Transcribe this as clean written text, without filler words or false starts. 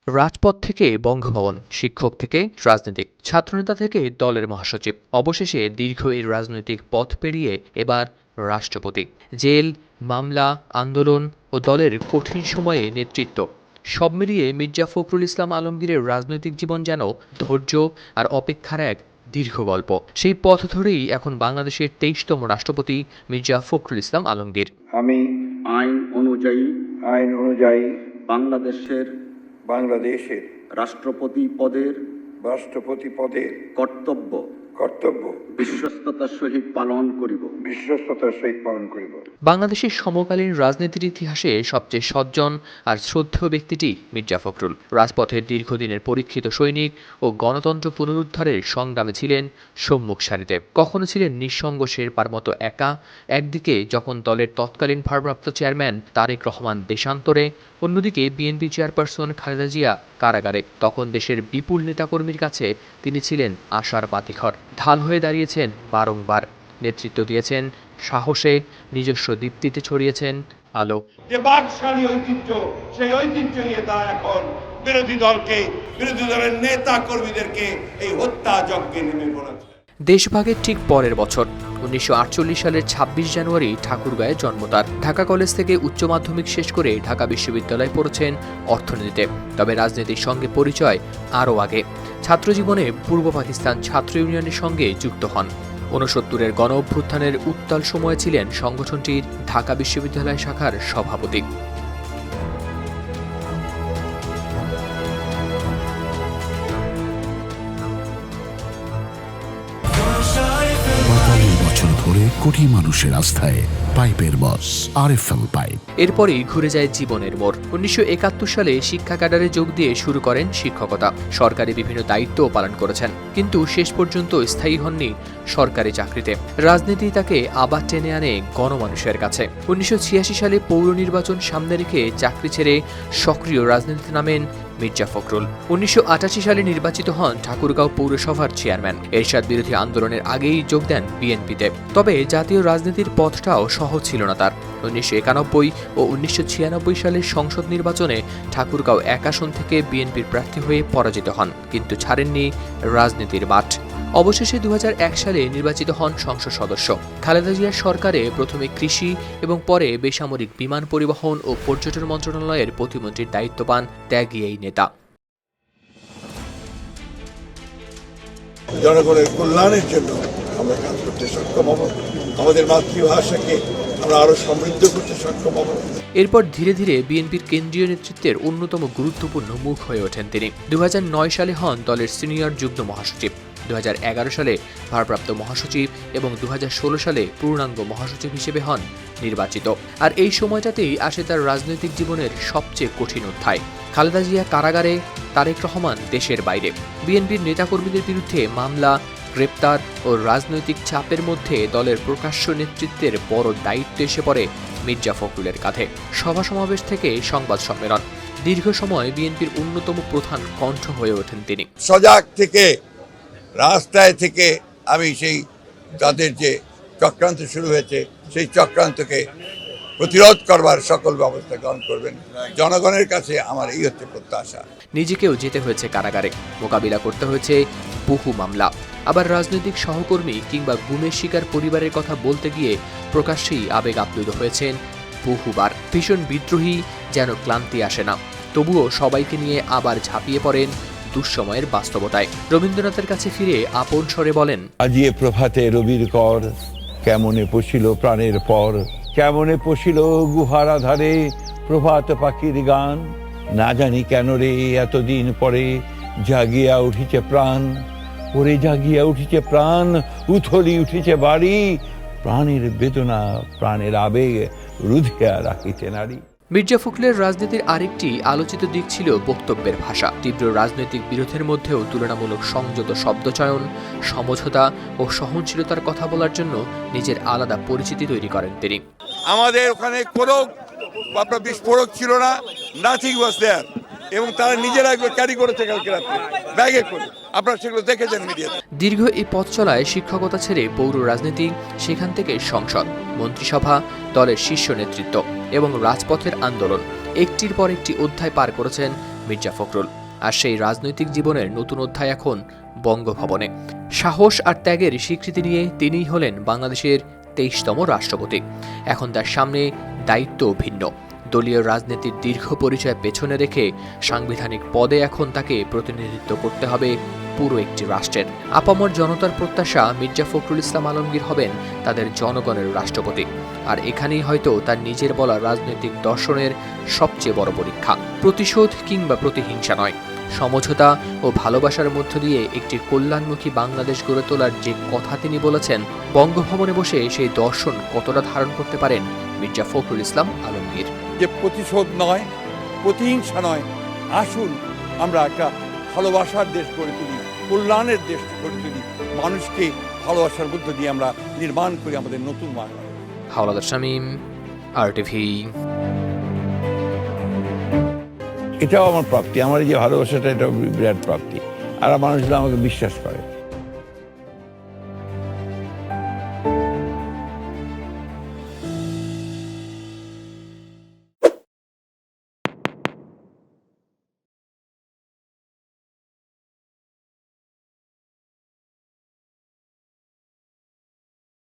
রাজপথ থেকে বঙ্গভবন, শিক্ষক থেকে রাজনীতিক, ছাত্রনেতা থেকে দলের মহাসচিব, অবশেষে দীর্ঘ এই রাজনৈতিক পথ পেরিয়ে এবার রাষ্ট্রপতি। জেল, মামলা, আন্দোলন ও দলের কঠিন সময়ে নেতৃত্ব, সব মিলিয়ে মির্জা ফখরুল ইসলাম আলমগীরের রাজনৈতিক জীবন যেন ধৈর্য আর অপেক্ষার এক দীর্ঘ গল্প। সেই পথ ধরেই এখন বাংলাদেশের ২৩তম রাষ্ট্রপতি মির্জা ফখরুল ইসলাম আলমগীর। আমি আইন অনুযায়ী বাংলাদেশের রাষ্ট্রপতি পদের কর্তব্য বিশ্বস্ততার সহিত পালন করিব। বাংলাদেশের সমকালীন রাজনীতির ইতিহাসে সবচেয়ে সজ্জন আর শ্রদ্ধেয় ব্যক্তিটি মির্জা ফখরুল। রাজপথের দীর্ঘদিনের পরীক্ষিত সৈনিক ও গণতন্ত্র পুনরুদ্ধারের সংগ্রামে ছিলেন সম্মুখ সারিতে। কখনো ছিলেন নিঃসঙ্গ শেরপার মতো একা, একদিকে যখন দলের তৎকালীন ভারপ্রাপ্ত চেয়ারম্যান তারেক রহমান দেশান্তরে, অন্যদিকে বিএনপি চেয়ারপারসন খালেদা জিয়া কারাগারে। তখন দেশের বিপুল নেতাকর্মীর কাছে তিনি ছিলেন আশার বাতিঘর। ঢাল হয়ে দাঁড়িয়েছেন বারংবার, নেতৃত্ব দিয়েছেন সাহসে, নিজস্ব দীপ্তিতে ছড়িয়েছেন আলো। যে বাকশালী ঐতিহ্য, সেই ঐতিহ্য নিয়ে তারা এখন বিরোধী দলের নেতা কর্মীদেরকে এই হত্যা যজ্ঞে নেমে পড়েছে। দেশভাগের ঠিক পরের বছর ১৯৪৮ সালের ২৬ জানুয়ারি ঠাকুরগাঁয়ে জন্ম তার। ঢাকা কলেজ থেকে উচ্চ মাধ্যমিক শেষ করে ঢাকা বিশ্ববিদ্যালয়ে পড়েছেন অর্থনীতিতে। তবে রাজনীতির সঙ্গে পরিচয় আরও আগে। ছাত্রজীবনে পূর্ব পাকিস্তান ছাত্র ইউনিয়নের সঙ্গে যুক্ত হন। ৬৯-এর গণ অভ্যুত্থানের উত্তাল সময়ে ছিলেন সংগঠনটির ঢাকা বিশ্ববিদ্যালয় শাখার সভাপতি। বছর ধরে কোটি মানুষের আস্থায় পাইপের বস আরএফএল পাইপ। এরপরই ঘুরে যায় জীবনের মোড়। ১৯৭১ সালে শিক্ষা ক্যাডারে যোগ দিয়ে শুরু করেন শিক্ষকতা। সরকারি বিভিন্ন দায়িত্বও পালন করেছেন, কিন্তু শেষ পর্যন্ত স্থায়ী হননি সরকারি চাকরিতে। রাজনীতি তাকে আবার টেনে আনে গণমানুষের কাছে। ১৯৮৬ সালে পৌর নির্বাচন সামনে রেখে চাকরি ছেড়ে সক্রিয় রাজনীতিতে নামেন মির্জা ফখরুল। ১৯৮৮ সালে নির্বাচিত হন ঠাকুরগাঁও পৌরসভার চেয়ারম্যান। এরশাদ বিরোধী আন্দোলনের আগেই যোগ দেন বিএনপিতে। তবে জাতীয় রাজনীতির পথটাও সহজ ছিল না তার। ১৯৯১ ও ১৯৯৬ সালের সংসদ নির্বাচনে ঠাকুরগাঁও ১ আসন থেকে বিএনপির প্রার্থী হয়ে পরাজিত হন, কিন্তু ছাড়েননি রাজনীতির মাঠ। অবশেষে ২০০১ সালে নির্বাচিত হন সংসদ সদস্য। খালেদা জিয়ার সরকারে প্রথমে কৃষি এবং পরে বেসামরিক বিমান পরিবহন ও পর্যটন মন্ত্রণালয়ের প্রতিমন্ত্রীর দায়িত্ব পান ত্যাগী এই নেতা। জনগণের কল্যাণের জন্য আমরা কাজ করতে সক্ষম হব, আমাদের মাতৃভাষাকে আমরা আরো সমৃদ্ধ করতে সক্ষম হব। এরপর ধীরে ধীরে বিএনপির কেন্দ্রীয় নেতৃত্বের অন্যতম গুরুত্বপূর্ণ মুখ হয়ে ওঠেন তিনি। ২০০৯ সালে হন দলের সিনিয়র যুগ্ম মহাসচিব। ২০১১ সালে ভারপ্রাপ্ত মহাসচিব এবং ২০১৬ সালে পূর্ণাঙ্গ মহাসচিব হিসেবে হন নির্বাচিত। আর এই সময়টাতেই আসে তার রাজনৈতিক জীবনের সবচেয়ে কঠিন অধ্যায়। খালেদা জিয়া কারাগারে, তারেক রহমান দেশের বাইরে। বিএনপির নেতাকর্মীদের বিরুদ্ধে মামলা, গ্রেপ্তার ও রাজনৈতিক চাপের মধ্যে দলের প্রকাশ্য নেতৃত্বের বড় দায়িত্ব এসে পড়ে মির্জা ফখরুলের কাঁধে। সভা সমাবেশ থেকে সংবাদ সম্মেলন, দীর্ঘ সময় বিএনপির অন্যতম প্রধান কণ্ঠ হয়ে ওঠেন তিনি। সজাগ থেকে রাস্তায় থেকে আমি সেই তাদের যে চক্রান্ত শুরু হয়েছে সেই চক্রান্তকে প্রতিরোধ করবার সকল ব্যবস্থা গ্রহণ করবেন। জনগণের কাছে আমার এই হচ্ছে প্রত্যাশা। নিজেকেও যেতে হয়েছে কারাগারে, মোকাবিলা করতে হয়েছে বহু মামলা। আবার রাজনৈতিক সহকর্মী কিংবা গুমের শিকার পরিবারের কথা বলতে গিয়ে প্রকাশ্যেই আবেগ আপ্লুত হয়েছেন বহুবার। ভীষণ বিদ্রোহী, যেন ক্লান্তি আসে না। তবুও সবাইকে নিয়ে আবার ঝাঁপিয়ে পড়েন দুঃসময়ের বাস্তবতায়। রবীন্দ্রনাথের কাছে ফিরে আপন স্বরে বলেন, আজিয়ে প্রভাতে রবির কর, কেমনে পশিল প্রাণের পর, কেমনে পশিল গুহার আধারে প্রভাত পাখির গান, না জানি কেন রে এতদিন পরে জাগিয়া উঠিছে প্রাণ, ওরে জাগিয়া উঠিছে প্রাণ, উথলি উঠিছে বাড়ি, প্রাণের বেদনা প্রাণের আবেগ রুধিয়া রাখিতে নারী। মির্জা ফখরুলের রাজনীতির আরেকটি আলোচিত দিক ছিল বক্তব্যের ভাষা। তীব্র রাজনৈতিক বিরোধের মধ্যেও তুলনামূলক সংযত শব্দচয়ন, সমঝোতা ও সহনশীলতার কথা বলার জন্য নিজের আলাদা পরিচিতি তৈরি করেন তিনি। আমাদের ওখানে কোনো বিস্ফোরক ছিল না, নাথিং ওয়াজ দেয়ার, এবং তারা নিজেরা ক্যারি করেছে কালকে রাত্রে ব্যাগে করে। আপনারা সেগুলো দেখেছেন মিডিয়াতে। দীর্ঘ এই পথ চলায় শিক্ষকতা ছেড়ে পৌর রাজনীতি, সেখান থেকে সংসদ, মন্ত্রিসভা, দলের শীর্ষ নেতৃত্ব এবং রাজপথের আন্দোলন, একটির পর একটি অধ্যায় পার করেছেন মির্জা ফখরুল। আর সেই রাজনৈতিক জীবনের নতুন অধ্যায় এখন বঙ্গভবনে। সাহস আর ত্যাগের স্বীকৃতি নিয়ে তিনিই হলেন বাংলাদেশের 23তম রাষ্ট্রপতি। এখন তার সামনে দায়িত্ব ভিন্ন। দলীয় রাজনীতির দীর্ঘ পরিচয় পেছনে রেখে সাংবিধানিক পদে এখন তাকে প্রতিনিধিত্ব করতে হবে পুরো একটি রাষ্ট্রের। আপামর জনতার প্রত্যাশা মির্জা ফখরুল ইসলাম আলমগীর হবেন তাদের জনগণের রাষ্ট্রপতি। আর এখানেই হয়তো তার নিজের বলা রাজনৈতিক দর্শনের সবচেয়ে বড় পরীক্ষা। প্রতিশোধ কিংবা প্রতিহিংসা নয়, সমঝোতা ও ভালোবাসার মধ্য দিয়ে একটি কল্যাণমুখী বাংলাদেশ গড়ে তোলার যে কথা তিনি বলেছেন, বঙ্গভবনে বসে সেই দর্শন কতটা ধারণ করতে পারেন মির্জা ফখরুল ইসলাম আলমগীর। যে প্রতিশোধ নয়, প্রতিহিংসা নয়, আসুন আমরা একটা ভালোবাসার দেশ গড়ে তুলি, কল্যাণের দেশ গড়ে তুলি, মানুষকে ভালোবাসার মধ্য দিয়ে আমরা নির্মাণ করি আমাদের নতুন বাংলা। হাওলাদার শামীম, RTV। এটাও আমার প্রাপ্তি, আমার এই যে ভালোবাসাটা, এটা বিরাট প্রাপ্তি। আর মানুষগুলো আমাকে বিশ্বাস করে।